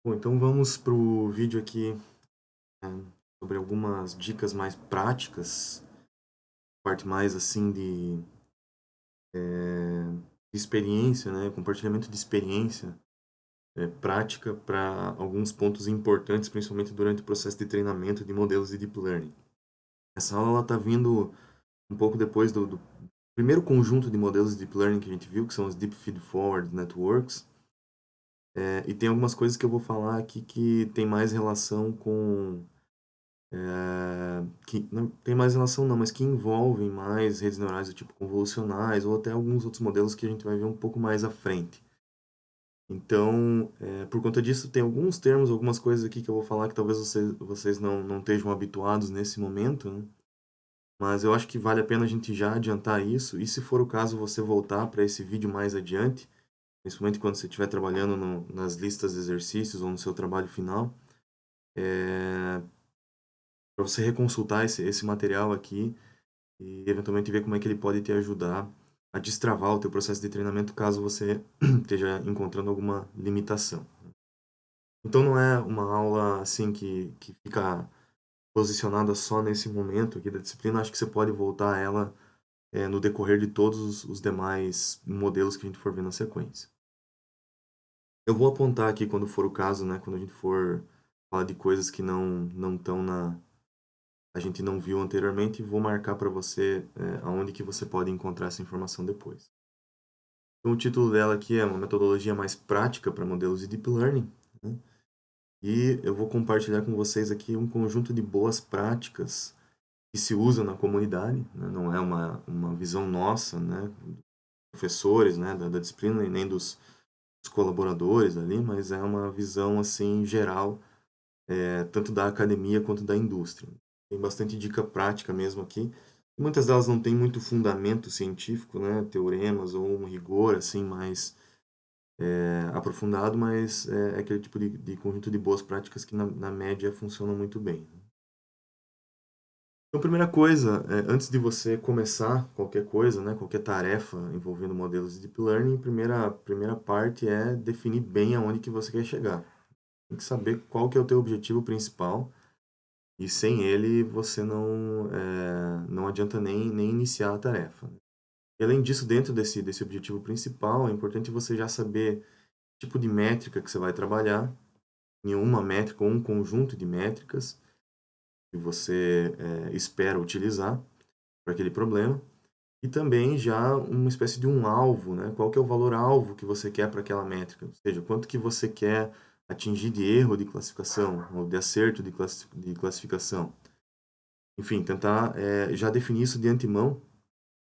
Bom, então vamos para o vídeo aqui sobre algumas dicas mais práticas, parte mais assim de experiência, né? Compartilhamento de experiência prática para alguns pontos importantes, principalmente durante o processo de treinamento de modelos de Deep Learning. Essa aula está vindo um pouco depois do primeiro conjunto de modelos de Deep Learning que a gente viu, que são os Deep Feed Forward Networks, e tem algumas coisas que eu vou falar aqui que tem mais relação com que não tem mais relação não, mas que envolvem mais redes neurais do tipo convolucionais ou até alguns outros modelos que a gente vai ver um pouco mais à frente. Então, por conta disso, tem alguns termos, algumas coisas aqui que eu vou falar que talvez vocês não estejam habituados nesse momento, né? Mas eu acho que vale a pena a gente já adiantar isso, e se for o caso, você voltar para esse vídeo mais adiante, principalmente quando você estiver trabalhando nas listas de exercícios ou no seu trabalho final, para você reconsultar esse material aqui e eventualmente ver como é que ele pode te ajudar a destravar o teu processo de treinamento caso você esteja encontrando alguma limitação. Então não é uma aula assim que fica posicionada só nesse momento aqui da disciplina, acho que você pode voltar a ela no decorrer de todos os demais modelos que a gente for ver na sequência. Eu vou apontar aqui quando for o caso, né, quando a gente for falar de coisas que não estão a gente não viu anteriormente, e vou marcar para você aonde que você pode encontrar essa informação depois. Então, o título dela aqui é uma metodologia mais prática para modelos de Deep Learning, né? E eu vou compartilhar com vocês aqui um conjunto de boas práticas que se usa na comunidade, né? Não é uma visão nossa, né, professores, né, da disciplina e nem dos colaboradores ali, mas é uma visão assim geral, tanto da academia quanto da indústria. Tem bastante dica prática mesmo aqui. Muitas delas não têm muito fundamento científico, né, teoremas ou um rigor assim mais aprofundado, mas é aquele tipo de conjunto de boas práticas que na média funcionam muito bem. Então, primeira coisa, antes de você começar qualquer coisa, né, qualquer tarefa envolvendo modelos de Deep Learning, primeira parte é definir bem aonde que você quer chegar. Tem que saber qual que é o teu objetivo principal e sem ele você não adianta nem iniciar a tarefa. E além disso, dentro desse objetivo principal, é importante você já saber o tipo de métrica que você vai trabalhar, em uma métrica ou um conjunto de métricas que você espera utilizar para aquele problema. E também já uma espécie de um alvo, né? Qual que é o valor alvo que você quer para aquela métrica? Ou seja, quanto que você quer atingir de erro de classificação ou de acerto de classificação. Enfim, tentar já definir isso de antemão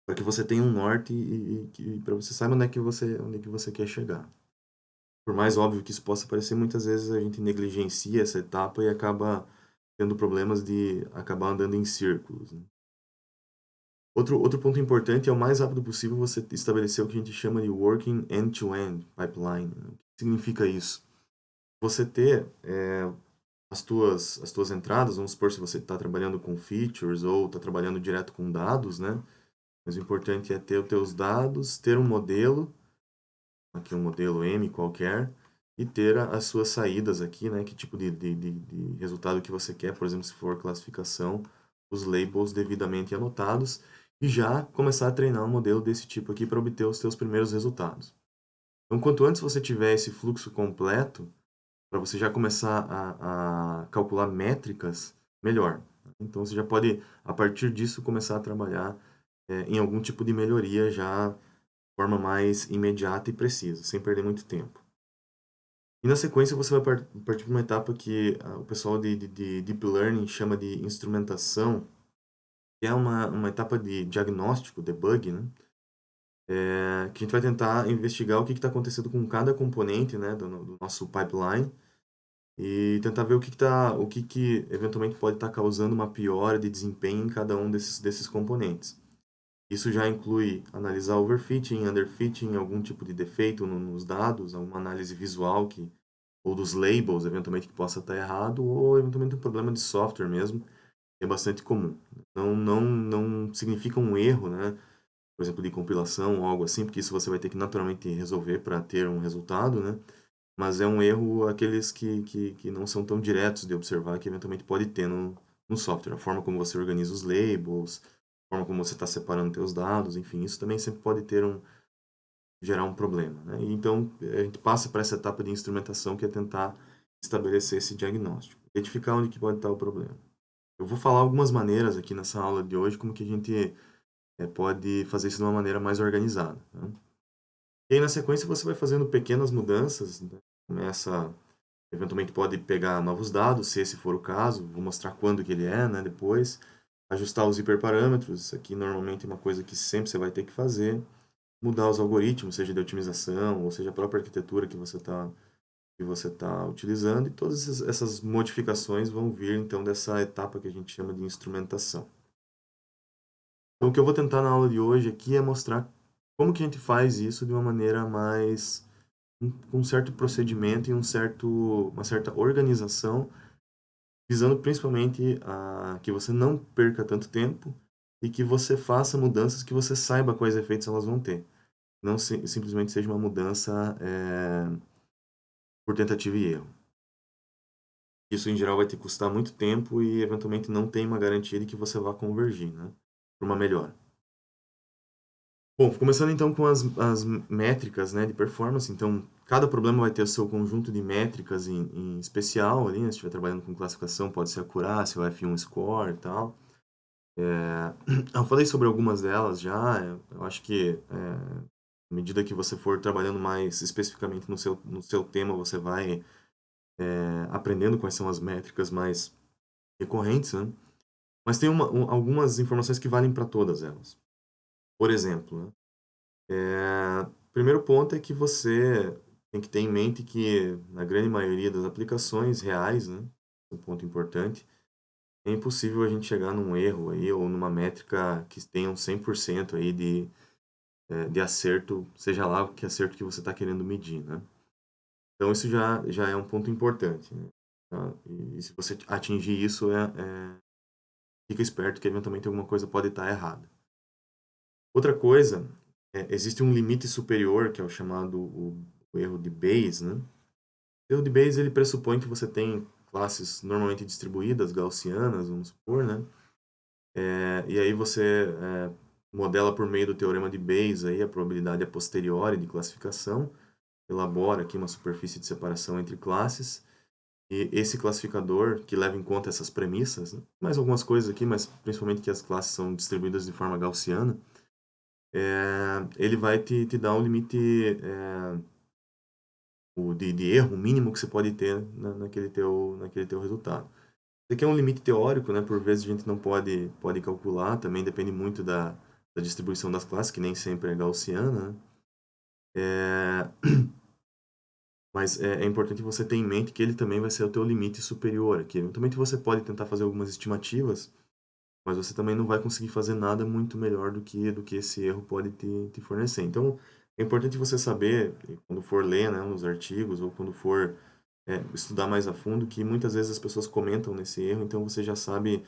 para que você tenha um norte e para você saiba onde é que você quer chegar. Por mais óbvio que isso possa parecer, muitas vezes a gente negligencia essa etapa e acaba tendo problemas de acabar andando em círculos, né? Outro ponto importante é o mais rápido possível você estabelecer o que a gente chama de Working End-to-End Pipeline. O que significa isso? Você ter as tuas entradas, vamos supor se você está trabalhando com features ou está trabalhando direto com dados, né? Mas o importante é ter os teus dados, ter um modelo, aqui um modelo M qualquer, e ter as suas saídas aqui, né? Que tipo de resultado que você quer, por exemplo, se for classificação, os labels devidamente anotados, e já começar a treinar um modelo desse tipo aqui para obter os seus primeiros resultados. Então, quanto antes você tiver esse fluxo completo, para você já começar a calcular métricas, melhor. Então, você já pode, a partir disso, começar a trabalhar em algum tipo de melhoria já de forma mais imediata e precisa, sem perder muito tempo. E na sequência você vai partir para uma etapa que o pessoal de Deep Learning chama de instrumentação, que é uma etapa de diagnóstico, debug, né? Que a gente vai tentar investigar o que está acontecendo com cada componente, né, do nosso pipeline e tentar ver o que eventualmente pode estar causando uma piora de desempenho em cada um desses componentes. Isso já inclui analisar overfitting, underfitting, algum tipo de defeito nos dados, alguma análise visual ou dos labels, eventualmente, que possa estar errado, ou eventualmente um problema de software mesmo, que é bastante comum. Não significa um erro, né? Por exemplo, de compilação ou algo assim, porque isso você vai ter que naturalmente resolver para ter um resultado, né? mas é um erro aqueles que não são tão diretos de observar, que eventualmente pode ter no software. A forma como você organiza os labels, a forma como você está separando teus dados, enfim, isso também sempre pode gerar um problema, né? E então, a gente passa para essa etapa de instrumentação, que é tentar estabelecer esse diagnóstico, identificar onde que pode estar o problema. Eu vou falar algumas maneiras aqui nessa aula de hoje, como que a gente pode fazer isso de uma maneira mais organizada, né? E aí, na sequência, você vai fazendo pequenas mudanças, né? Começa, eventualmente pode pegar novos dados, se esse for o caso, vou mostrar quando que ele é, né, depois, ajustar os hiperparâmetros, isso aqui normalmente é uma coisa que sempre você vai ter que fazer, mudar os algoritmos, seja de otimização, ou seja a própria arquitetura que você tá utilizando, e todas essas modificações vão vir, então, dessa etapa que a gente chama de instrumentação. Então, o que eu vou tentar na aula de hoje aqui é mostrar como que a gente faz isso de uma maneira mais com um certo procedimento e uma certa organização, visando principalmente que você não perca tanto tempo e que você faça mudanças que você saiba quais efeitos elas vão ter. Não simplesmente seja uma mudança por tentativa e erro. Isso, em geral, vai te custar muito tempo e, eventualmente, não tem uma garantia de que você vá convergir, né, para uma melhora. Bom, começando então com as métricas, né, de performance. Então, cada problema vai ter o seu conjunto de métricas em especial ali, né? Se estiver trabalhando com classificação, pode ser a Curácia, o F1 Score e tal. Eu falei sobre algumas delas já. Eu acho que à medida que você for trabalhando mais especificamente no seu tema, você vai aprendendo quais são as métricas mais recorrentes, né? Mas tem algumas informações que valem para todas elas. Por exemplo, né? Primeiro ponto é que você tem que ter em mente que, na grande maioria das aplicações reais, né, um ponto importante, é impossível a gente chegar num erro aí, ou numa métrica que tenha um 100% aí de acerto, seja lá que acerto que você está querendo medir, né? Então, isso já é um ponto importante, né? Tá? E se você atingir isso, fica esperto que eventualmente alguma coisa pode estar errada. Outra coisa, existe um limite superior, que é o chamado o erro de Bayes, né? O erro de Bayes, ele pressupõe que você tem classes normalmente distribuídas, gaussianas, vamos supor, né? E aí você modela por meio do teorema de Bayes aí a probabilidade a posteriori de classificação, elabora aqui uma superfície de separação entre classes, e esse classificador, que leva em conta essas premissas, né? Mais algumas coisas aqui, mas principalmente que as classes são distribuídas de forma gaussiana, ele vai te dar um limite de erro mínimo que você pode ter naquele teu resultado. Isso aqui é um limite teórico, né? Por vezes a gente não pode calcular, também depende muito da distribuição das classes, que nem sempre é gaussiana, né? Mas é importante você ter em mente que ele também vai ser o teu limite superior aqui. Eventualmente você pode tentar fazer algumas estimativas, mas você também não vai conseguir fazer nada muito melhor do que esse erro pode te fornecer. Então, é importante você saber, quando for ler, né, uns artigos, ou quando for estudar mais a fundo, que muitas vezes as pessoas comentam nesse erro, então você já sabe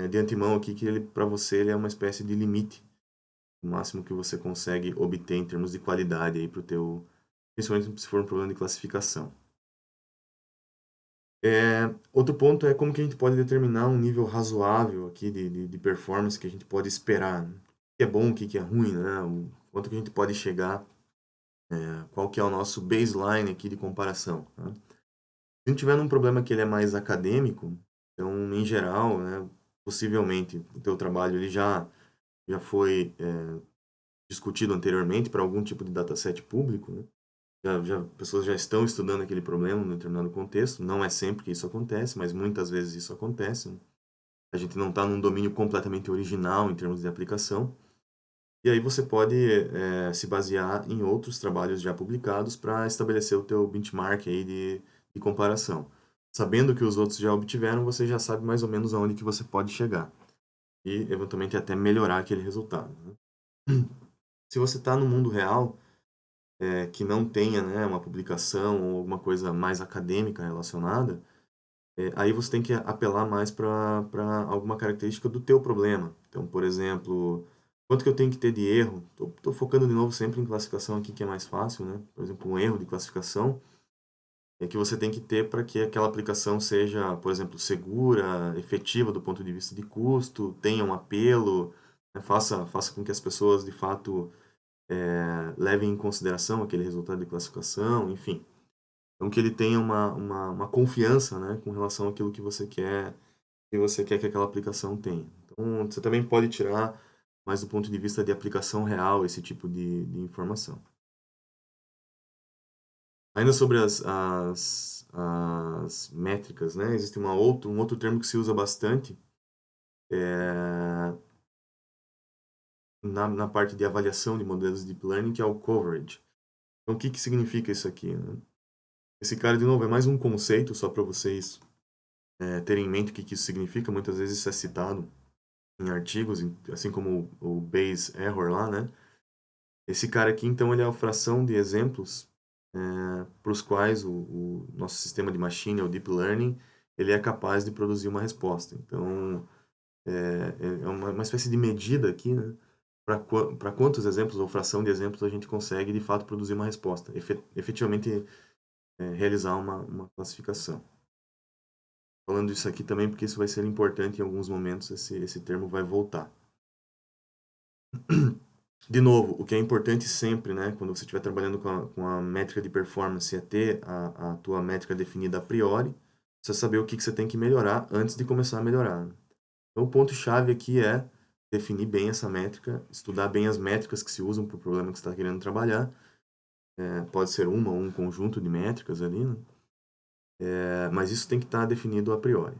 de antemão aqui que ele, para você, ele é uma espécie de limite, o máximo que você consegue obter em termos de qualidade aí para o teu, principalmente se for um problema de classificação. Outro ponto é como que a gente pode determinar um nível razoável aqui de performance que a gente pode esperar, né? O que é bom, o que é ruim, né? O quanto que a gente pode chegar, qual que é o nosso baseline aqui de comparação, né? Se a gente tiver num problema que ele é mais acadêmico, então, em geral, né, possivelmente o teu trabalho ele já foi discutido anteriormente para algum tipo de dataset público, né? Pessoas já estão estudando aquele problema em determinado contexto. Não é sempre que isso acontece, mas muitas vezes isso acontece, né? A gente não está num domínio completamente original em termos de aplicação. E aí você pode se basear em outros trabalhos já publicados para estabelecer o teu benchmark aí de comparação. Sabendo que os outros já obtiveram, você já sabe mais ou menos aonde que você pode chegar. E, eventualmente, até melhorar aquele resultado, né? Se você está no mundo real, que não tenha, né, uma publicação ou alguma coisa mais acadêmica relacionada, aí você tem que apelar mais para alguma característica do teu problema. Então, por exemplo, quanto que eu tenho que ter de erro? Estou focando de novo sempre em classificação aqui, que é mais fácil, né? Por exemplo, um erro de classificação. que você tem que ter para que aquela aplicação seja, por exemplo, segura, efetiva do ponto de vista de custo, tenha um apelo, né, faça com que as pessoas, de fato, levem em consideração aquele resultado de classificação, enfim. Então, que ele tenha uma confiança, né, com relação àquilo que você quer que aquela aplicação tenha. Então, você também pode tirar mais do ponto de vista de aplicação real esse tipo de informação. Ainda sobre as métricas, né? Existe um outro termo que se usa bastante na parte de avaliação de modelos de deep learning, que é o coverage. Então, o que, que significa isso aqui, né? Esse cara, de novo, é mais um conceito, só para vocês terem em mente o que, que isso significa. Muitas vezes isso é citado em artigos, assim como o Bayes error lá, né? Esse cara aqui, então, ele é a fração de exemplos para os quais o nosso sistema de machine, o deep learning, ele é capaz de produzir uma resposta. Então, é uma espécie de medida aqui, né? Para quantos exemplos ou fração de exemplos a gente consegue, de fato, produzir uma resposta, efetivamente realizar uma classificação. Falando isso aqui também porque isso vai ser importante em alguns momentos, esse termo vai voltar. De novo, o que é importante sempre, né, quando você estiver trabalhando com a métrica de performance, é ter a tua métrica definida a priori, você saber o que, que você tem que melhorar antes de começar a melhorar. Então, o ponto-chave aqui é definir bem essa métrica, estudar bem as métricas que se usam para o problema que você está querendo trabalhar. Pode ser uma ou um conjunto de métricas ali, né? Mas isso tem que estar definido a priori.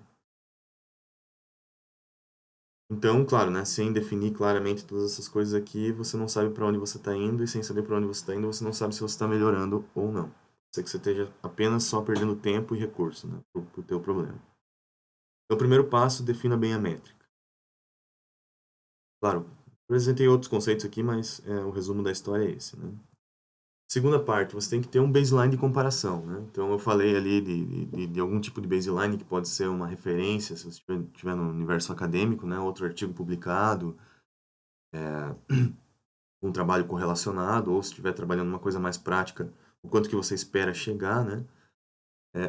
Então, claro, né, sem definir claramente todas essas coisas aqui, você não sabe para onde você está indo, e sem saber para onde você está indo, você não sabe se você está melhorando ou não. Pode ser que você esteja apenas só perdendo tempo e recurso, né, para o teu problema. Então, o primeiro passo, defina bem a métrica. Claro, apresentei outros conceitos aqui, mas o resumo da história é esse, né? Segunda parte, você tem que ter um baseline de comparação, né? Então, eu falei ali de algum tipo de baseline que pode ser uma referência, se você estiver no universo acadêmico, né? Outro artigo publicado, um trabalho correlacionado, ou se estiver trabalhando uma coisa mais prática, o quanto que você espera chegar, né?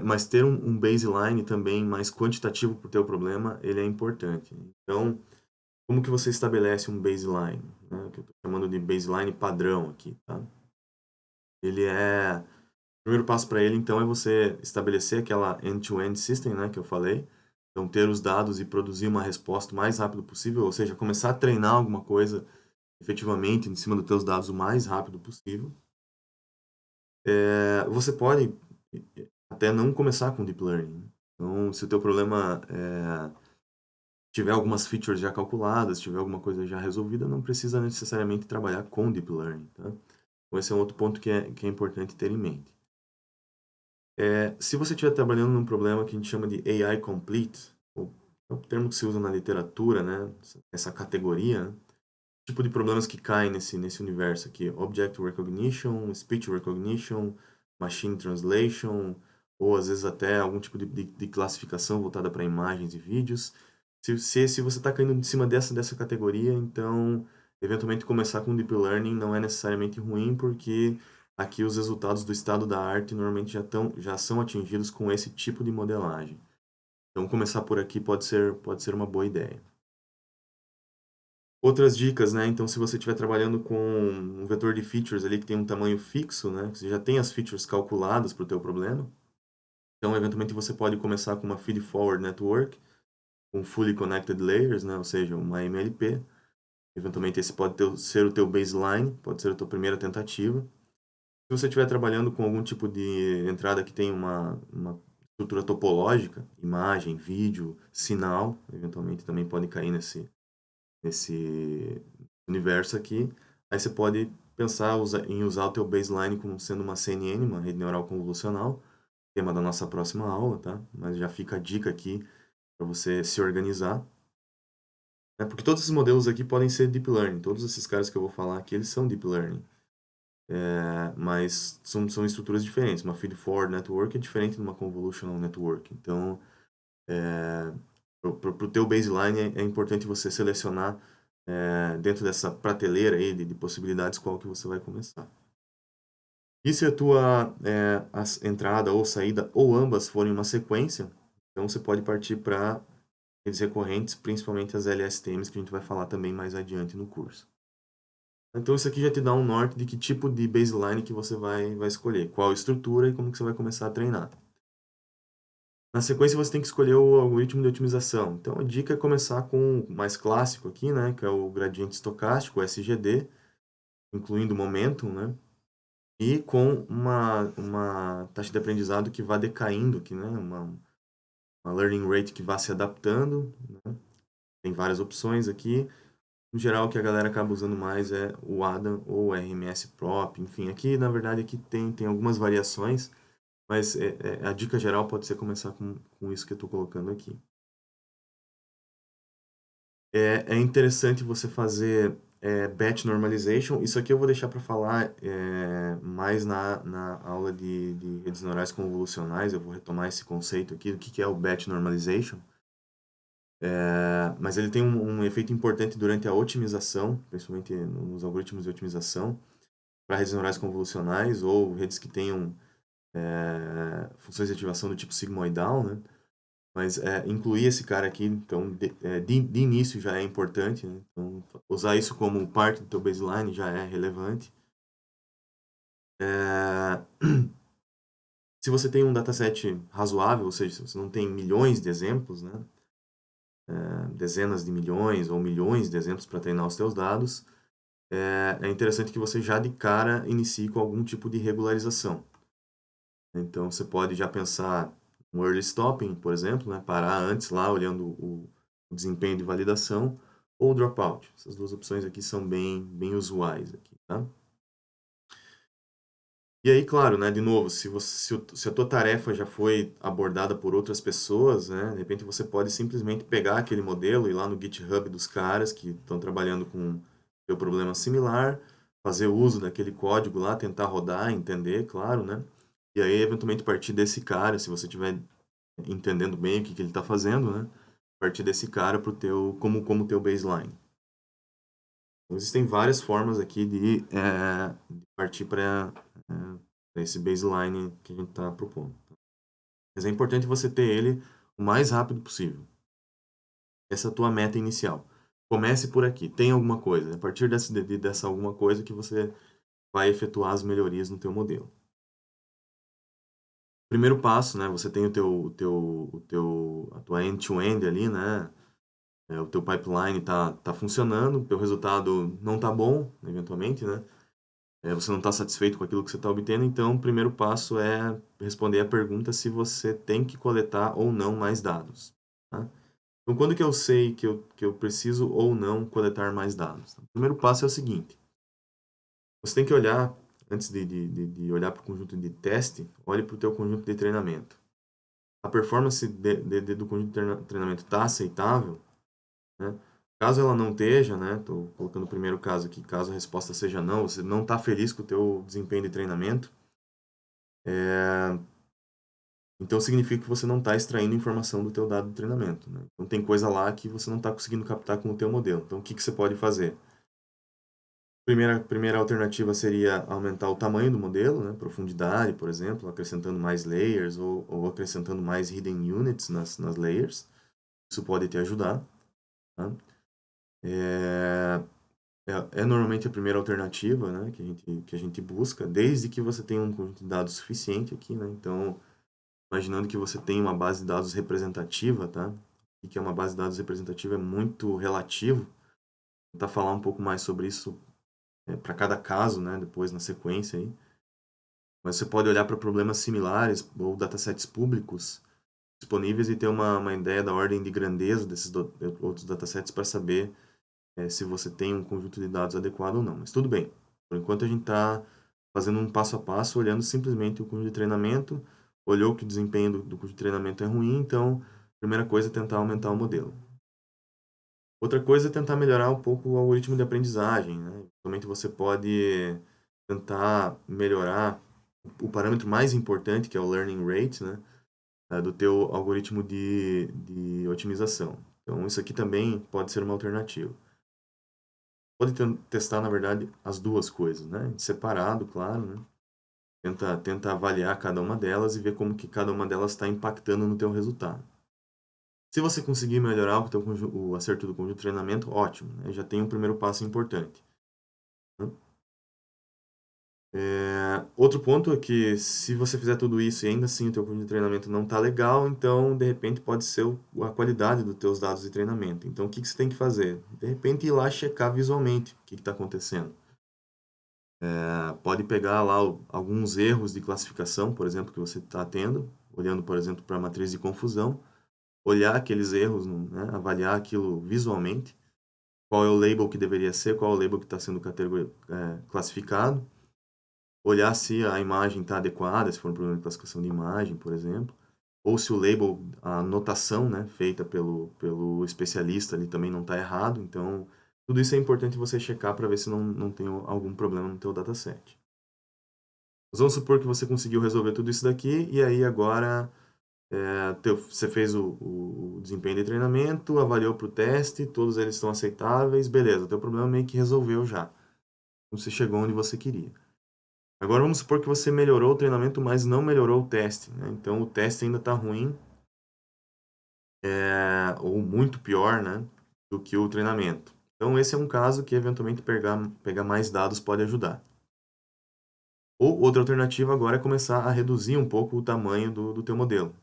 Mas ter um baseline também mais quantitativo para o teu problema, ele é importante. Então, como que você estabelece um baseline? Né? Que eu estou chamando de baseline padrão aqui, tá? O primeiro passo para ele, então, é você estabelecer aquela end-to-end system, né, que eu falei. Então, ter os dados e produzir uma resposta o mais rápido possível, ou seja, começar a treinar alguma coisa efetivamente em cima dos teus dados o mais rápido possível. Você pode até não começar com deep learning. Então, se o teu problema tiver algumas features já calculadas, tiver alguma coisa já resolvida, não precisa necessariamente trabalhar com deep learning, tá? Então, esse é um outro ponto que é importante ter em mente. Se você estiver trabalhando num problema que a gente chama de AI complete, é um termo que se usa na literatura, né? Essa categoria, né? Tipo de problemas que caem nesse universo aqui: Object Recognition, Speech Recognition, Machine Translation, ou às vezes até algum tipo de classificação voltada para imagens e vídeos. Se você está caindo em cima dessa categoria, então, eventualmente começar com Deep Learning não é necessariamente ruim, porque aqui os resultados do estado da arte normalmente já são atingidos com esse tipo de modelagem. Então, começar por aqui pode ser uma boa ideia. Outras dicas, né? Então, se você estiver trabalhando com um vetor de features ali que tem um tamanho fixo, né? Você já tem as features calculadas para o teu problema. Então, eventualmente, você pode começar com uma Feed Forward Network, com Fully Connected Layers, né? Ou seja, uma MLP. Eventualmente, esse pode ser o teu baseline, pode ser a tua primeira tentativa. Se você estiver trabalhando com algum tipo de entrada que tem uma estrutura topológica, imagem, vídeo, sinal, eventualmente também pode cair nesse universo aqui. Aí você pode pensar em usar o teu baseline como sendo uma CNN, uma rede neural convolucional, tema da nossa próxima aula, tá? Mas já fica a dica aqui para você se organizar. Porque todos esses modelos aqui podem ser deep learning. Todos esses caras que eu vou falar aqui, eles são deep learning. Mas são estruturas diferentes. Uma feed-forward network é diferente de uma convolutional network. Então, para o teu baseline é importante você selecionar dentro dessa prateleira aí de possibilidades qual que você vai começar. E se a tua entrada ou saída, ou ambas forem uma sequência, então você pode partir para redes recorrentes, principalmente as LSTMs, que a gente vai falar também mais adiante no curso. Então isso aqui já te dá um norte de que tipo de baseline que você vai escolher, qual estrutura e como que você vai começar a treinar. Na sequência você tem que escolher o algoritmo de otimização. Então a dica é começar com o mais clássico aqui, né, que é o gradiente estocástico, o SGD, incluindo momentum, né, e com uma taxa de aprendizado que vá decaindo aqui, né, uma learning rate que vá se adaptando, né. Tem várias opções aqui. No geral, o que a galera acaba usando mais é o ADAM ou o RMS Prop. Enfim, aqui, na verdade, aqui tem algumas variações, mas a dica geral pode ser começar com isso que eu estou colocando aqui. É interessante você fazer batch normalization. Isso aqui eu vou deixar para falar mais na aula de redes neurais convolucionais. Eu vou retomar esse conceito aqui do que é o batch normalization. Mas ele tem um efeito importante durante a otimização, principalmente nos algoritmos de otimização, para redes neurais convolucionais ou redes que tenham funções de ativação do tipo sigmoidal, né? Mas incluir esse cara aqui, então, de início já é importante, né? Então, usar isso como parte do teu baseline já é relevante. É, Se você tem um dataset razoável, ou seja, se você não tem milhões de exemplos, né? Dezenas de milhões ou milhões de exemplos para treinar os teus dados, é interessante que você já de cara inicie com algum tipo de regularização. Então, você pode já pensar um early stopping, por exemplo, né? Parar antes lá, olhando o desempenho de validação, ou dropout. Essas duas opções aqui são bem usuais aqui, tá? E aí, claro, né, de novo, se a tua tarefa já foi abordada por outras pessoas, né, de repente você pode simplesmente pegar aquele modelo e ir lá no GitHub dos caras que estão trabalhando com teu problema similar, fazer uso daquele código lá, tentar rodar, entender, claro, né? E aí, eventualmente, partir desse cara, se você estiver entendendo bem o que ele está fazendo, né? Partir desse cara pro como teu baseline. Então, existem várias formas aqui de partir para esse baseline que a gente está propondo. Mas é importante você ter ele o mais rápido possível. Essa é a tua meta inicial. Comece por aqui. Tem alguma coisa. A partir dessa alguma coisa que você vai efetuar as melhorias no teu modelo. Primeiro passo, né? Você tem a tua end-to-end ali, né? O teu pipeline tá funcionando, o teu resultado não tá bom, eventualmente, né? Você não está satisfeito com aquilo que você está obtendo, então o primeiro passo é responder a pergunta se você tem que coletar ou não mais dados. Tá? Então, quando que eu sei que eu preciso ou não coletar mais dados? O primeiro passo é o seguinte: você tem que olhar, antes de olhar para o conjunto de teste, olhe para o teu conjunto de treinamento. A performance do conjunto de treinamento está aceitável, né? Caso ela não esteja, né? Estou colocando o primeiro caso aqui, caso a resposta seja não, você não está feliz com o teu desempenho de treinamento, então significa que você não está extraindo informação do teu dado de treinamento, né? Então tem coisa lá que você não está conseguindo captar com o teu modelo. Então o que você pode fazer? Primeira alternativa seria aumentar o tamanho do modelo, né? Profundidade, por exemplo, acrescentando mais layers ou acrescentando mais hidden units nas layers. Isso pode te ajudar. Tá? É, é normalmente a primeira alternativa, né? Que a gente busca, desde que você tenha um conjunto de dados suficiente aqui, né? Então, imaginando que você tem uma base de dados representativa, tá? E que é uma base de dados representativa é muito relativo. Vou tentar falar um pouco mais sobre isso para cada caso, né? Depois na sequência aí. Mas você pode olhar para problemas similares ou datasets públicos disponíveis e ter uma ideia da ordem de grandeza desses outros datasets para saber se você tem um conjunto de dados adequado ou não. Mas tudo bem. Por enquanto a gente está fazendo um passo a passo, olhando simplesmente o conjunto de treinamento, olhou que o desempenho do conjunto de treinamento é ruim, então a primeira coisa é tentar aumentar o modelo. Outra coisa é tentar melhorar um pouco o algoritmo de aprendizagem, né? Somente você pode tentar melhorar o parâmetro mais importante, que é o learning rate, né? Do teu algoritmo de otimização. Então, isso aqui também pode ser uma alternativa. Pode testar, na verdade, as duas coisas, né? Separado, claro, né? Tenta avaliar cada uma delas e ver como que cada uma delas está impactando no teu resultado. Se você conseguir melhorar o acerto do conjunto de treinamento, ótimo, né? Já tem um primeiro passo importante, né? Outro ponto é que se você fizer tudo isso e ainda assim o teu conjunto de treinamento não está legal, então de repente pode ser a qualidade dos teus dados de treinamento. Então o que você tem que fazer? De repente ir lá checar visualmente o que está acontecendo. Pode pegar lá alguns erros de classificação, por exemplo, que você está tendo, olhando, por exemplo, para a matriz de confusão, olhar aqueles erros, né, avaliar aquilo visualmente, qual é o label que deveria ser, qual é o label que está sendo classificado, olhar se a imagem está adequada, se for um problema de classificação de imagem, por exemplo, ou se o label, a notação, né, feita pelo especialista ali também não está errado. Então, tudo isso é importante você checar para ver se não tem algum problema no teu dataset. Mas vamos supor que você conseguiu resolver tudo isso daqui e aí agora você fez o desempenho de treinamento, avaliou para o teste, todos eles estão aceitáveis, beleza, o teu problema meio que resolveu já. Você chegou onde você queria. Agora vamos supor que você melhorou o treinamento, mas não melhorou o teste, né? Então o teste ainda está ruim, ou muito pior, né, do que o treinamento. Então esse é um caso que eventualmente pegar mais dados pode ajudar. Ou outra alternativa agora é começar a reduzir um pouco o tamanho do teu modelo.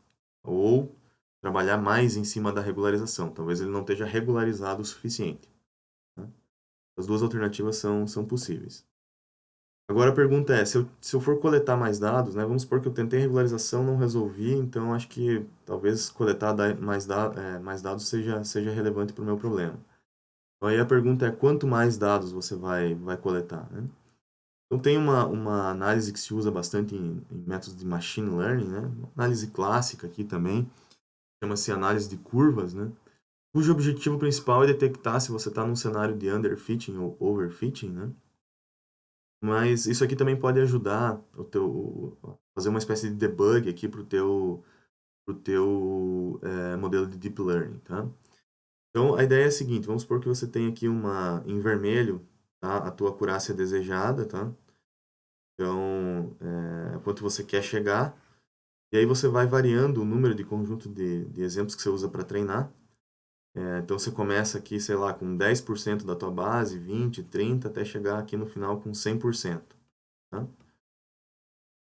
Ou trabalhar mais em cima da regularização. Talvez ele não esteja regularizado o suficiente, né? As duas alternativas são possíveis. Agora a pergunta é, se eu for coletar mais dados, né, vamos supor que eu tentei regularização, não resolvi, então acho que talvez coletar mais dados seja relevante para o meu problema. Então aí a pergunta é quanto mais dados você vai coletar, né? Então tem uma análise que se usa bastante em métodos de machine learning, né? Uma análise clássica aqui também, chama-se análise de curvas, né? Cujo objetivo principal é detectar se você está num cenário de underfitting ou overfitting, né? Mas isso aqui também pode ajudar fazer uma espécie de debug aqui para o teu modelo de deep learning, tá? Então a ideia é a seguinte: vamos supor que você tem aqui em vermelho, tá? A tua acurácia desejada, tá? Então, quanto você quer chegar, e aí você vai variando o número de conjunto de exemplos que você usa para treinar. Então você começa aqui, sei lá, com 10% da tua base, 20, 30, até chegar aqui no final com 100%, tá?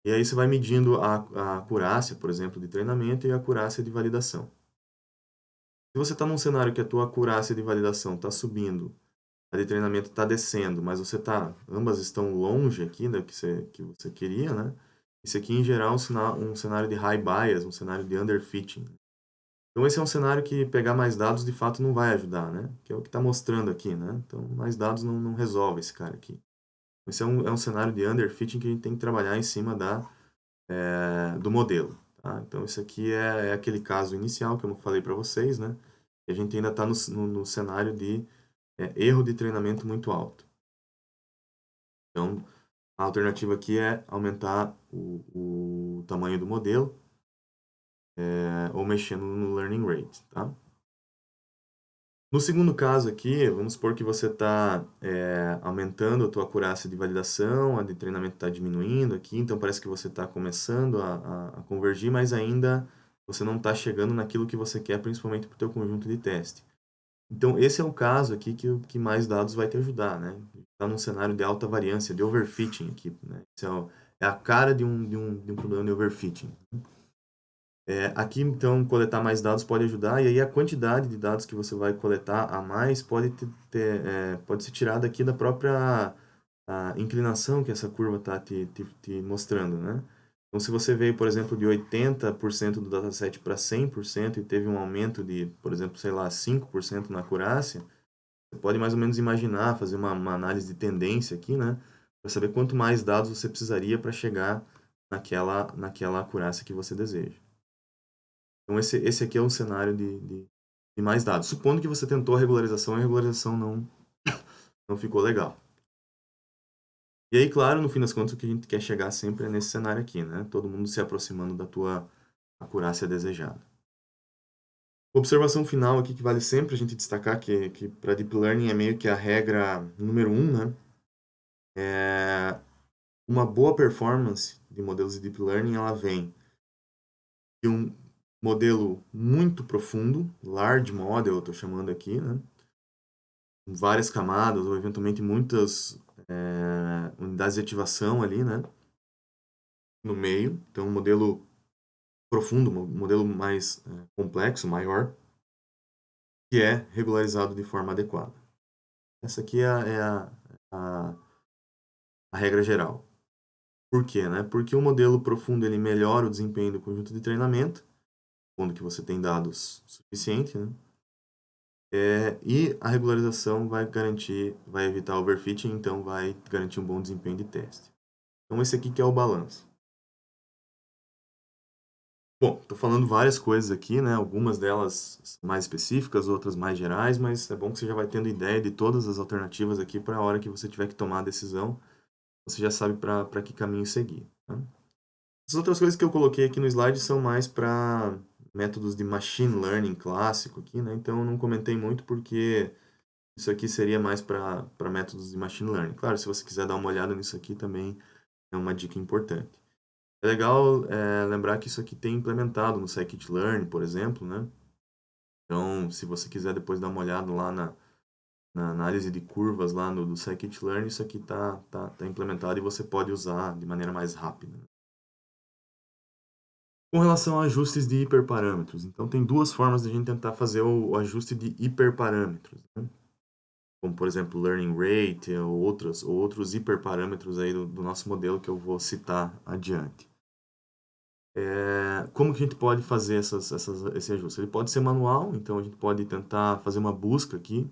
E aí você vai medindo a acurácia, por exemplo, de treinamento e a acurácia de validação. Se você está num cenário que a tua acurácia de validação está subindo, a de treinamento está descendo, mas ambas estão longe aqui do que você queria, né? Isso aqui, em geral, é um cenário de high bias, um cenário de underfitting. Então, esse é um cenário que pegar mais dados, de fato, não vai ajudar, né? Que é o que está mostrando aqui, né? Então, mais dados não resolve esse cara aqui. Esse é um cenário de underfitting que a gente tem que trabalhar em cima do modelo, tá? Então, esse aqui é aquele caso inicial que eu falei para vocês, né? E a gente ainda está no cenário de erro de treinamento muito alto. Então, a alternativa aqui é aumentar o tamanho do modelo ou mexendo no learning rate, tá? No segundo caso aqui, vamos supor que você está aumentando a tua acurácia de validação, a de treinamento está diminuindo aqui, então parece que você está começando a convergir, mas ainda você não está chegando naquilo que você quer, principalmente para o teu conjunto de teste. Então, esse é o caso aqui que mais dados vai te ajudar, né? Está num cenário de alta variância, de overfitting aqui, né? Isso é a cara de um problema de overfitting. Aqui, então, coletar mais dados pode ajudar, e aí a quantidade de dados que você vai coletar a mais pode ser tirada aqui da própria inclinação que essa curva está te mostrando, né? Então, se você veio, por exemplo, de 80% do dataset para 100% e teve um aumento de, por exemplo, sei lá, 5% na acurácia, você pode mais ou menos imaginar, fazer uma análise de tendência aqui, né? Para saber quanto mais dados você precisaria para chegar naquela acurácia que você deseja. Então, esse aqui é um cenário de mais dados. Supondo que você tentou a regularização e a regularização não ficou legal. E aí, claro, no fim das contas, o que a gente quer chegar sempre é nesse cenário aqui, né? Todo mundo se aproximando da tua acurácia desejada. Observação final aqui que vale sempre a gente destacar que para Deep Learning é meio que a regra número 1, né? uma boa performance de modelos de Deep Learning, ela vem de um modelo muito profundo, large model, eu estou chamando aqui, né? Com várias camadas, ou eventualmente muitas unidades de ativação ali, né? No meio. Então, um modelo profundo, um modelo mais complexo, maior, que é regularizado de forma adequada. Essa aqui a, a regra geral. Por quê? Né? Porque o modelo profundo ele melhora o desempenho do conjunto de treinamento, quando que você tem dados suficientes, né? E a regularização vai garantir, vai evitar overfitting, então vai garantir um bom desempenho de teste. Então esse aqui que é o balanço. Bom, estou falando várias coisas aqui, né? Algumas delas mais específicas, outras mais gerais, mas é bom que você já vai tendo ideia de todas as alternativas aqui para a hora que você tiver que tomar a decisão, você já sabe para que caminho seguir. Tá? As outras coisas que eu coloquei aqui no slide são mais para métodos de machine learning clássico aqui, né? Então eu não comentei muito porque isso aqui seria mais para métodos de machine learning. Claro, se você quiser dar uma olhada nisso aqui também é uma dica importante. É legal lembrar que isso aqui tem implementado no scikit-learn, por exemplo, né? Então, se você quiser depois dar uma olhada lá na análise de curvas lá do scikit-learn, isso aqui tá implementado e você pode usar de maneira mais rápida. Com relação a ajustes de hiperparâmetros, então tem duas formas de a gente tentar fazer o ajuste de hiperparâmetros, né? Como, por exemplo, learning rate ou outros hiperparâmetros aí do nosso modelo que eu vou citar adiante. Como que a gente pode fazer esse ajuste? Ele pode ser manual, então a gente pode tentar fazer uma busca aqui,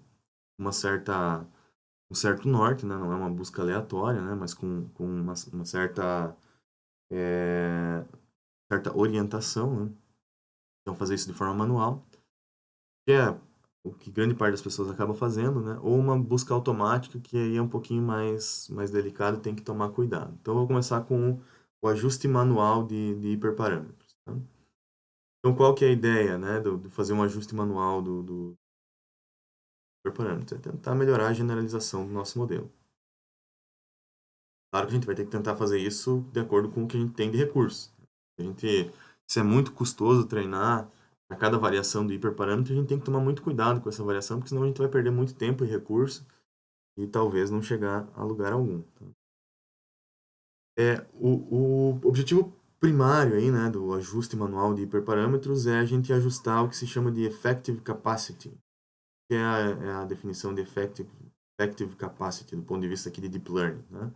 um certo norte, né? Não é uma busca aleatória, né? Mas com uma certa orientação, né? Então fazer isso de forma manual, que é o que grande parte das pessoas acaba fazendo, né? Ou uma busca automática, que aí é um pouquinho mais delicado e tem que tomar cuidado. Então, eu vou começar com o ajuste manual de hiperparâmetros. Tá? Então, qual que é a ideia, né, de fazer um ajuste manual do hiperparâmetro? É tentar melhorar a generalização do nosso modelo. Claro que a gente vai ter que tentar fazer isso de acordo com o que a gente tem de recursos. Se é muito custoso treinar a cada variação do hiperparâmetro, a gente tem que tomar muito cuidado com essa variação, porque senão a gente vai perder muito tempo e recurso e talvez não chegar a lugar algum. Tá? O objetivo primário aí, né, do ajuste manual de hiperparâmetros é a gente ajustar o que se chama de effective capacity, que é a definição de effective capacity do ponto de vista aqui de deep learning, né?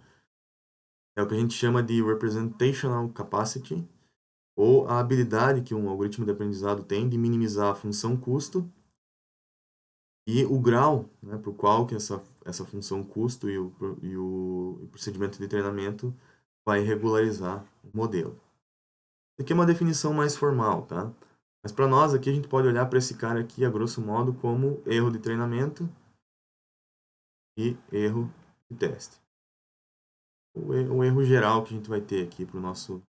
É o que a gente chama de representational capacity, ou a habilidade que um algoritmo de aprendizado tem de minimizar a função custo e o grau, né, para o qual que essa função custo e o procedimento de treinamento vai regularizar o modelo. Isso aqui é uma definição mais formal, tá? Mas para nós aqui a gente pode olhar para esse cara aqui, a grosso modo, como erro de treinamento e erro de teste. O erro geral que a gente vai ter aqui para o nosso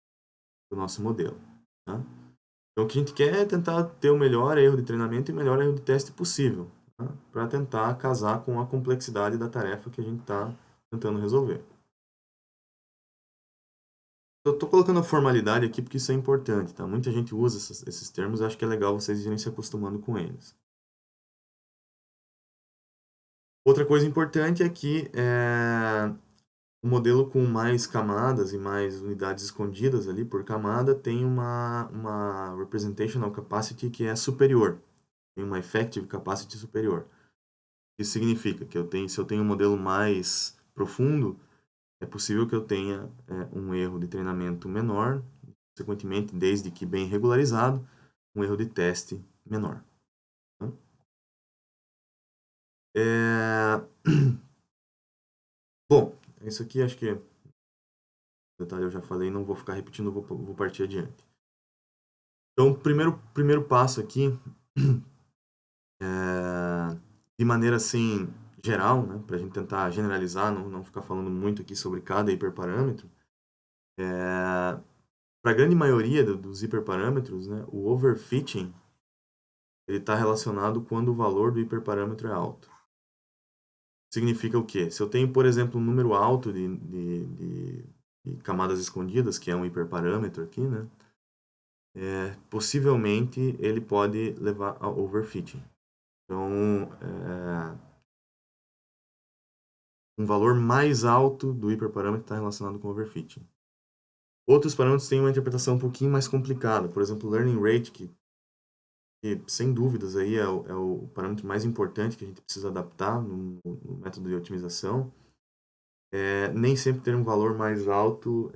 modelo. Tá? Então, o que a gente quer é tentar ter o melhor erro de treinamento e o melhor erro de teste possível, tá? Para tentar casar com a complexidade da tarefa que a gente está tentando resolver. Eu estou colocando a formalidade aqui porque isso é importante, tá? Muita gente usa esses termos, acho que é legal vocês irem se acostumando com eles. Outra coisa importante é que o modelo com mais camadas e mais unidades escondidas ali por camada tem uma representational capacity que é superior, tem uma effective capacity superior. Isso significa que se eu tenho um modelo mais profundo, é possível que eu tenha um erro de treinamento menor, consequentemente, desde que bem regularizado, um erro de teste menor. Tá? Bom, isso aqui acho que detalhe eu já falei, não vou ficar repetindo, vou partir adiante. Então, o primeiro passo aqui, de maneira assim geral, né, para a gente tentar generalizar, não ficar falando muito aqui sobre cada hiperparâmetro, para a grande maioria dos hiperparâmetros, né, o overfitting ele está relacionado quando o valor do hiperparâmetro é alto. Significa o quê? Se eu tenho, por exemplo, um número alto de camadas escondidas, que é um hiperparâmetro aqui, né? Possivelmente ele pode levar a overfitting. Então, um valor mais alto do hiperparâmetro está relacionado com overfitting. Outros parâmetros têm uma interpretação um pouquinho mais complicada. Por exemplo, learning rate, que sem dúvidas aí é o parâmetro mais importante que a gente precisa adaptar no método de otimização. Nem sempre ter um valor mais alto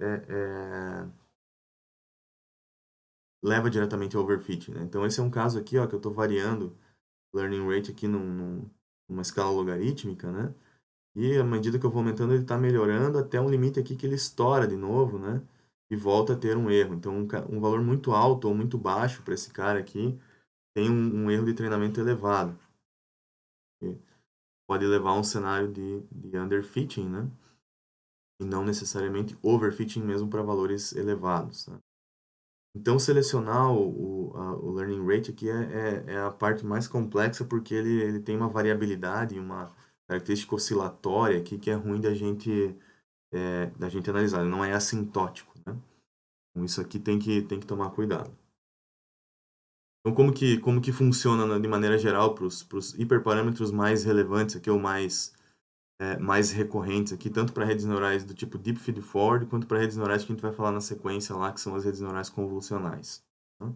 leva diretamente ao overfitting, né? Então, esse é um caso aqui, ó, que eu estou variando learning rate aqui numa escala logarítmica, né? E à medida que eu vou aumentando, ele está melhorando até um limite aqui que ele estoura de novo, né? E volta a ter um erro. Então, um valor muito alto ou muito baixo para esse cara aqui tem um erro de treinamento elevado. E pode levar a um cenário de underfitting, né? E não necessariamente overfitting mesmo para valores elevados, né? Então, selecionar o learning rate aqui é a parte mais complexa porque ele tem uma variabilidade, uma característica oscilatória aqui que é ruim da gente analisar. Ele não é assintótico, né? Então, isso aqui tem que tomar cuidado. Então, como que funciona de maneira geral para os hiperparâmetros mais relevantes aqui, ou mais recorrentes aqui, tanto para redes neurais do tipo Deep Feed Forward, quanto para redes neurais que a gente vai falar na sequência lá, que são as redes neurais convolucionais, tá?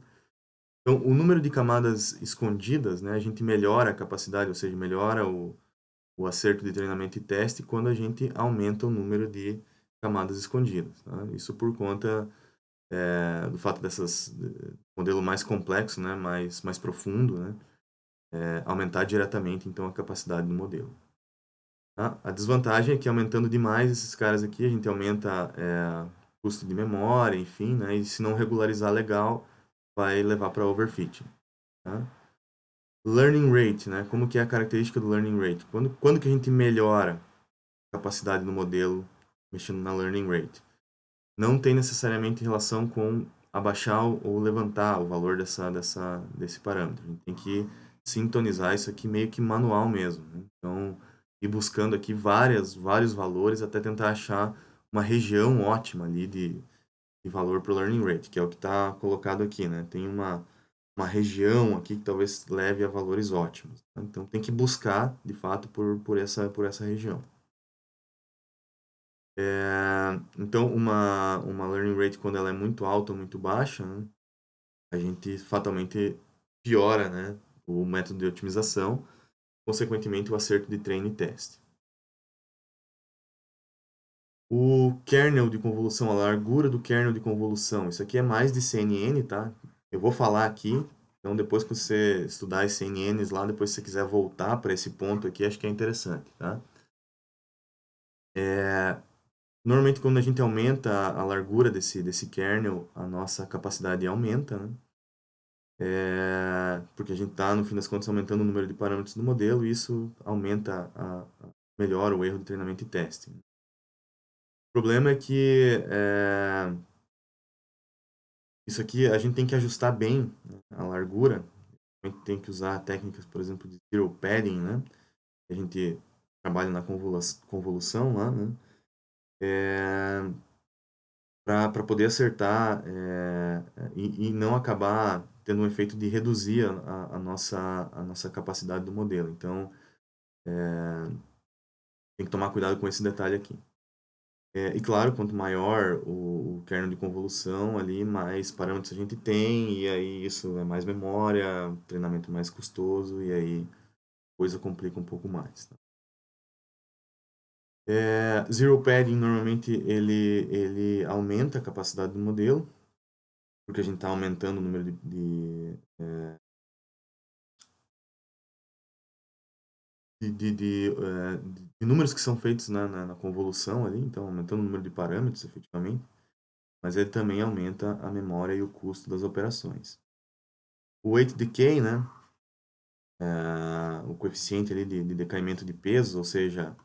Então, o número de camadas escondidas, né, a gente melhora a capacidade, ou seja, melhora o acerto de treinamento e teste quando a gente aumenta o número de camadas escondidas, tá? Isso por conta do fato modelo mais complexo, né, mais profundo, né, aumentar diretamente então a capacidade do modelo. Tá? A desvantagem é que aumentando demais esses caras aqui, a gente aumenta custo de memória, enfim, né, e se não regularizar legal, vai levar para overfitting. Tá? Learning rate, né, como que é a característica do learning rate? Quando que a gente melhora a capacidade do modelo mexendo na learning rate? Não tem necessariamente relação com abaixar ou levantar o valor desse parâmetro. A gente tem que sintonizar isso aqui meio que manual mesmo, né? Então, ir buscando aqui vários valores até tentar achar uma região ótima ali de valor para o learning rate, que é o que está colocado aqui, né? Tem uma região aqui que talvez leve a valores ótimos, tá? Então, tem que buscar, de fato, por essa região. Então, uma learning rate, quando ela é muito alta ou muito baixa, né, a gente fatalmente piora, né, o método de otimização, consequentemente o acerto de treino e teste. O kernel de convolução, a largura do kernel de convolução, isso aqui é mais de CNN, tá? Eu vou falar aqui, então depois que você estudar as CNNs lá, depois se você quiser voltar para esse ponto aqui, acho que é interessante, tá? Normalmente, quando a gente aumenta a largura desse kernel, a nossa capacidade aumenta, né? Porque a gente está, no fim das contas, aumentando o número de parâmetros do modelo e isso aumenta, melhora o erro de treinamento e teste. O problema é que isso aqui a gente tem que ajustar bem, né, a largura. A gente tem que usar técnicas, por exemplo, de zero padding, né? A gente trabalha na convolução lá, né? Para poder acertar e não acabar tendo um efeito de reduzir a nossa capacidade do modelo. Então, tem que tomar cuidado com esse detalhe aqui. E claro, quanto maior o kernel de convolução ali, mais parâmetros a gente tem, e aí isso é mais memória, treinamento mais custoso, e aí a coisa complica um pouco mais. Tá? Zero padding, normalmente, ele aumenta a capacidade do modelo, porque a gente está aumentando o número de números que são feitos na convolução ali, então aumentando o número de parâmetros, efetivamente, mas ele também aumenta a memória e o custo das operações. O weight decay, né, o coeficiente ali de decaimento de peso, ou seja,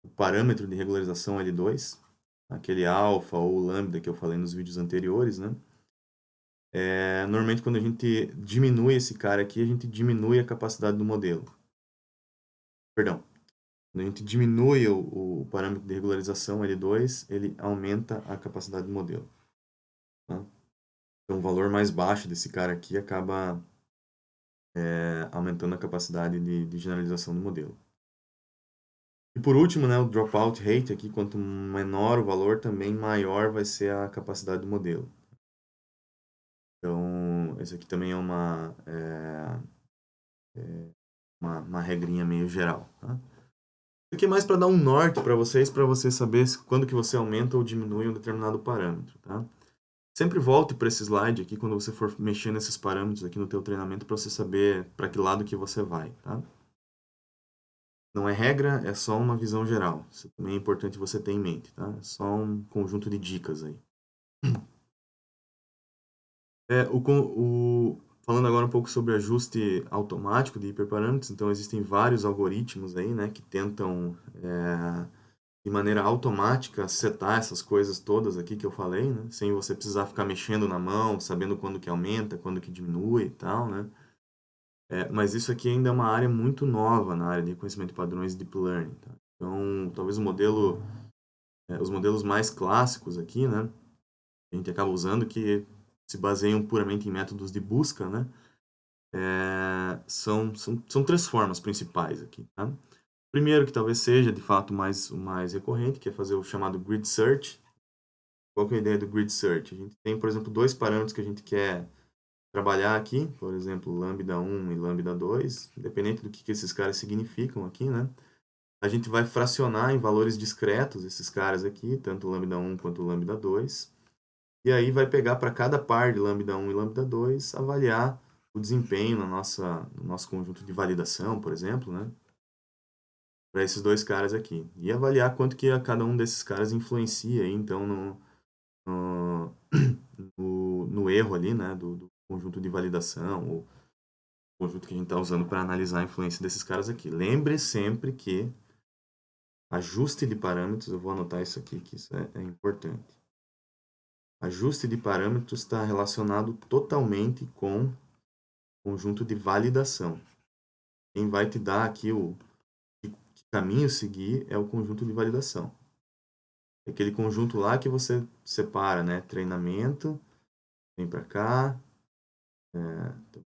o parâmetro de regularização L2, aquele alfa ou lambda que eu falei nos vídeos anteriores, né, normalmente quando a gente diminui esse cara aqui, a gente diminui a capacidade do modelo. Perdão. Quando a gente diminui o parâmetro de regularização L2, ele aumenta a capacidade do modelo. Tá? Então, o valor mais baixo desse cara aqui acaba aumentando a capacidade de generalização do modelo. E por último, né, o dropout rate aqui, quanto menor o valor, também maior vai ser a capacidade do modelo. Então, esse aqui também é uma regrinha meio geral. Tá? Isso aqui é mais para dar um norte para você saber quando que você aumenta ou diminui um determinado parâmetro. Tá? Sempre volte para esse slide aqui quando você for mexer nesses parâmetros aqui no teu treinamento para você saber para que lado que você vai. Tá? Não é regra, é só uma visão geral. Isso também é importante você ter em mente. Tá? É só um conjunto de dicas aí. Falando agora um pouco sobre ajuste automático de hiperparâmetros, então existem vários algoritmos aí, né, que tentam, de maneira automática, setar essas coisas todas aqui que eu falei, né, sem você precisar ficar mexendo na mão, sabendo quando que aumenta, quando que diminui e tal, né. Mas isso aqui ainda é uma área muito nova na área de reconhecimento de padrões e Deep Learning, tá? Então, talvez os modelos mais clássicos aqui, né, a gente acaba usando que se baseiam puramente em métodos de busca, né, são três formas principais aqui. Tá? Primeiro, que talvez seja de fato o mais recorrente, que é fazer o chamado grid search. Qual que é a ideia do grid search? A gente tem, por exemplo, dois parâmetros que a gente quer trabalhar aqui, por exemplo, lambda 1 e lambda 2, independente do que esses caras significam aqui, né? A gente vai fracionar em valores discretos esses caras aqui, tanto o lambda 1 quanto o lambda 2, e aí vai pegar para cada par de lambda 1 e lambda 2, avaliar o desempenho no nosso conjunto de validação, por exemplo, né? Para esses dois caras aqui. E avaliar quanto que cada um desses caras influencia, aí, então, no, no erro ali, né? Do conjunto de validação, ou conjunto que a gente está usando para analisar a influência desses caras aqui. Lembre sempre que ajuste de parâmetros, eu vou anotar isso aqui, que isso é importante. Ajuste de parâmetros está relacionado totalmente com conjunto de validação. Quem vai te dar aqui que caminho seguir é o conjunto de validação. É aquele conjunto lá que você separa, né? Treinamento, vem para cá,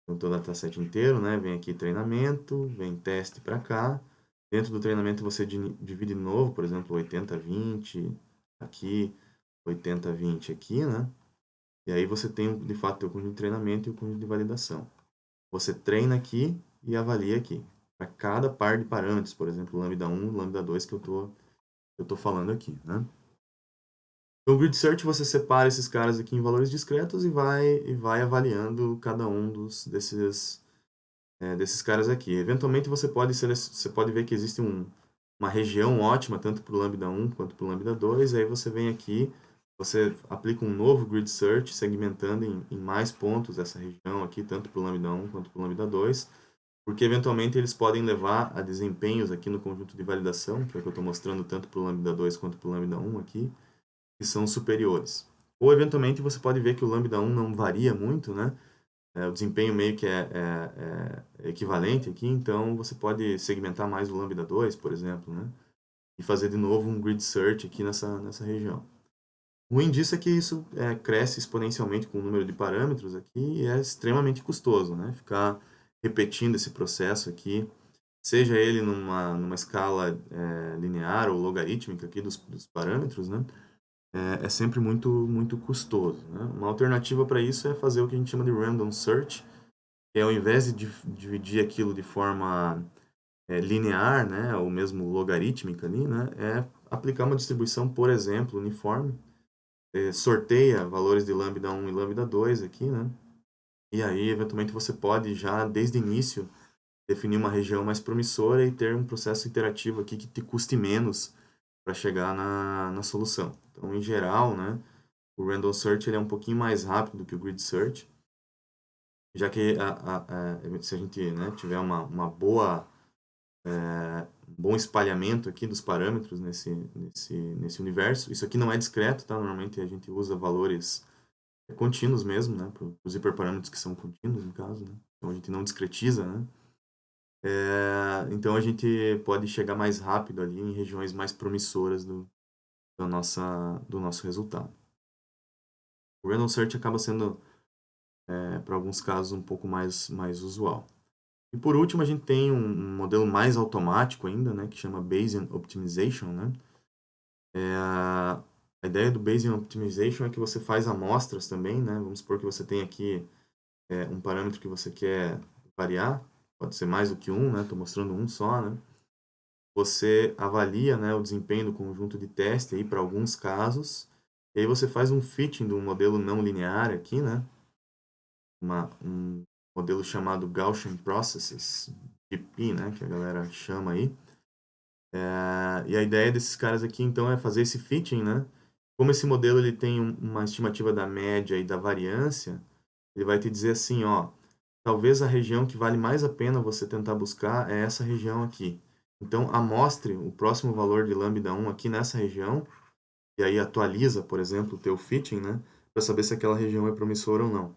todo o dataset inteiro, né? Vem aqui treinamento, vem teste para cá. Dentro do treinamento você divide de novo, por exemplo, 80-20 aqui, 80-20 aqui, né? E aí você tem, de fato, o conjunto de treinamento e o conjunto de validação. Você treina aqui e avalia aqui. Para cada par de parâmetros, por exemplo, lambda 1, lambda 2 que eu tô falando aqui, né? No grid search você separa esses caras aqui em valores discretos e vai avaliando cada um desses caras aqui. Eventualmente você pode ver que existe uma região ótima tanto para o lambda 1 quanto para o lambda 2, aí você vem aqui, você aplica um novo grid search segmentando em mais pontos essa região aqui, tanto para o lambda 1 quanto para o lambda 2, porque eventualmente eles podem levar a desempenhos aqui no conjunto de validação, que é o que eu estou mostrando tanto para o lambda 2 quanto para o lambda 1 aqui, que são superiores. Ou, eventualmente, você pode ver que o lambda 1 não varia muito, né? O desempenho meio que é equivalente aqui, então você pode segmentar mais o lambda 2, por exemplo, né? E fazer de novo um grid search aqui nessa região. O ruim disso é que isso cresce exponencialmente com o número de parâmetros aqui e é extremamente custoso, né? Ficar repetindo esse processo aqui, seja ele numa escala linear ou logarítmica aqui dos parâmetros, né? É sempre muito custoso. Né? Uma alternativa para isso é fazer o que a gente chama de random search, que é ao invés de dividir aquilo de forma linear, né, ou mesmo logarítmica ali, né, é aplicar uma distribuição, por exemplo, uniforme, sorteia valores de lambda 1 e lambda 2 aqui, né, e aí eventualmente você pode já desde o início definir uma região mais promissora e ter um processo interativo aqui que te custe menos para chegar na solução. Então, em geral, né, o random search ele é um pouquinho mais rápido do que o grid search, já que se a gente, né, tiver uma um bom espalhamento aqui dos parâmetros nesse universo, isso aqui não é discreto, tá? Normalmente a gente usa valores contínuos mesmo, né, para os hiperparâmetros que são contínuos, no caso, né? Então a gente não discretiza, né? Então a gente pode chegar mais rápido ali em regiões mais promissoras do nosso resultado. O random search acaba sendo, para alguns casos, um pouco mais usual. E por último, a gente tem um modelo mais automático ainda, né, que chama Bayesian Optimization, né? A ideia do Bayesian Optimization é que você faz amostras também, né? Vamos supor que você tem aqui um parâmetro que você quer variar, pode ser mais do que um, né? Estou mostrando um só, né? Você avalia, né, o desempenho do conjunto de teste aí para alguns casos, e aí você faz um fitting do modelo não linear aqui, né? Um modelo chamado Gaussian Processes, GP, né, que a galera chama aí. E a ideia desses caras aqui, então, é fazer esse fitting, né? Como esse modelo ele tem uma estimativa da média e da variância, ele vai te dizer assim, ó, talvez a região que vale mais a pena você tentar buscar é essa região aqui. Então, amostre o próximo valor de lambda 1 aqui nessa região, e aí atualiza, por exemplo, o teu fitting, né? Para saber se aquela região é promissora ou não.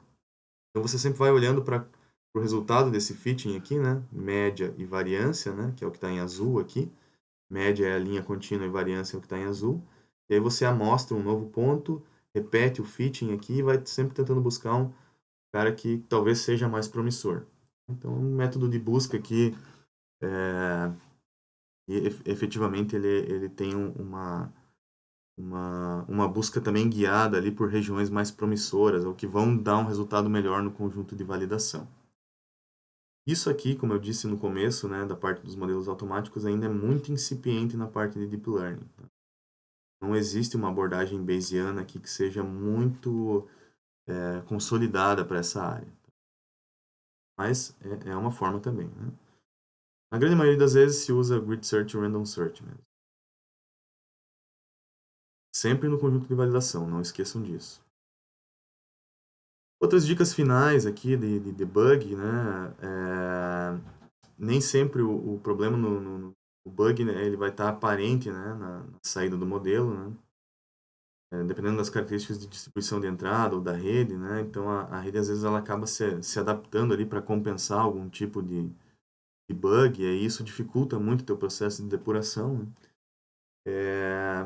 Então, você sempre vai olhando para o resultado desse fitting aqui, né? Média e variância, né? Que é o que está em azul aqui. Média é a linha contínua e variância é o que está em azul. E aí você amostra um novo ponto, repete o fitting aqui e vai sempre tentando buscar um cara que talvez seja mais promissor. Então, um método de busca aqui, efetivamente, ele tem uma busca também guiada ali por regiões mais promissoras, ou que vão dar um resultado melhor no conjunto de validação. Isso aqui, como eu disse no começo, né, da parte dos modelos automáticos, ainda é muito incipiente na parte de Deep Learning. Tá? Não existe uma abordagem bayesiana aqui que seja muito consolidada para essa área. Mas é uma forma também. Né? Na grande maioria das vezes se usa Grid Search e Random Search mesmo. Sempre no conjunto de validação, não esqueçam disso. Outras dicas finais aqui de debug, né? Nem sempre o problema no bug, né, ele vai estar aparente, né, na saída do modelo, né? Dependendo das características de distribuição de entrada ou da rede, né? Então a rede às vezes ela acaba se adaptando ali para compensar algum tipo de bug, e aí isso dificulta muito o teu processo de depuração, né?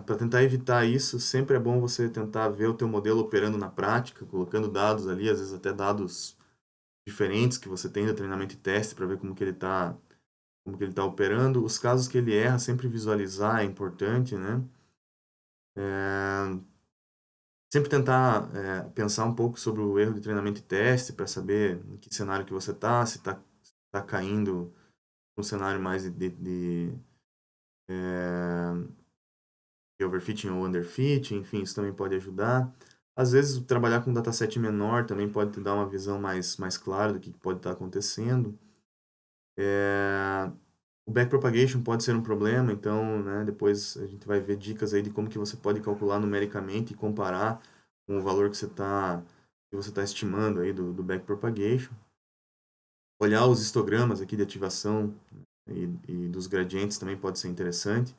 Para tentar evitar isso, sempre é bom você tentar ver o teu modelo operando na prática, colocando dados ali, às vezes até dados diferentes que você tem no treinamento e teste para ver como que ele tá operando. Os casos que ele erra, sempre visualizar é importante, né? Sempre tentar pensar um pouco sobre o erro de treinamento e teste para saber em que cenário que você está, se está caindo um cenário mais de overfitting ou underfitting, enfim, isso também pode ajudar. Às vezes, trabalhar com um dataset menor também pode te dar uma visão mais clara do que pode estar acontecendo. O backpropagation pode ser um problema, então, né, depois a gente vai ver dicas aí de como que você pode calcular numericamente e comparar com o valor que você tá estimando aí do backpropagation. Olhar os histogramas aqui de ativação, né, e dos gradientes também pode ser interessante.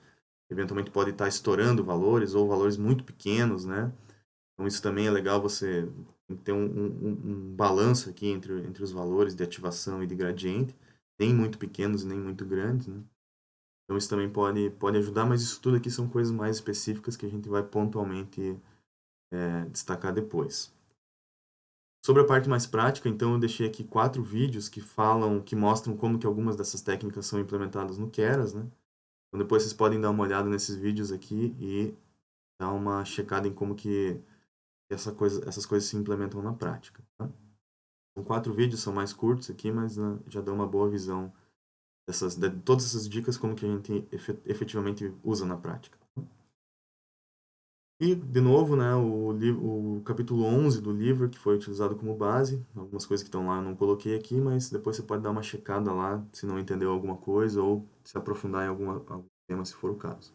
Eventualmente pode estar estourando valores ou valores muito pequenos, né? Então isso também é legal você ter um balanço aqui entre os valores de ativação e de gradiente, nem muito pequenos e nem muito grandes, né? Então isso também pode ajudar, mas isso tudo aqui são coisas mais específicas que a gente vai pontualmente destacar depois. Sobre a parte mais prática, então eu deixei aqui 4 vídeos que mostram como que algumas dessas técnicas são implementadas no Keras, né? Então depois vocês podem dar uma olhada nesses vídeos aqui e dar uma checada em como que essas coisas se implementam na prática. Tá? São 4 vídeos, são mais curtos aqui, mas né, já dão uma boa visão de todas essas dicas, como que a gente efetivamente usa na prática. E, de novo, né, o capítulo 11 do livro, que foi utilizado como base, algumas coisas que estão lá eu não coloquei aqui, mas depois você pode dar uma checada lá, se não entendeu alguma coisa, ou se aprofundar em algum tema, se for o caso.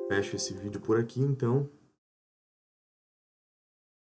Fecho esse vídeo por aqui, então.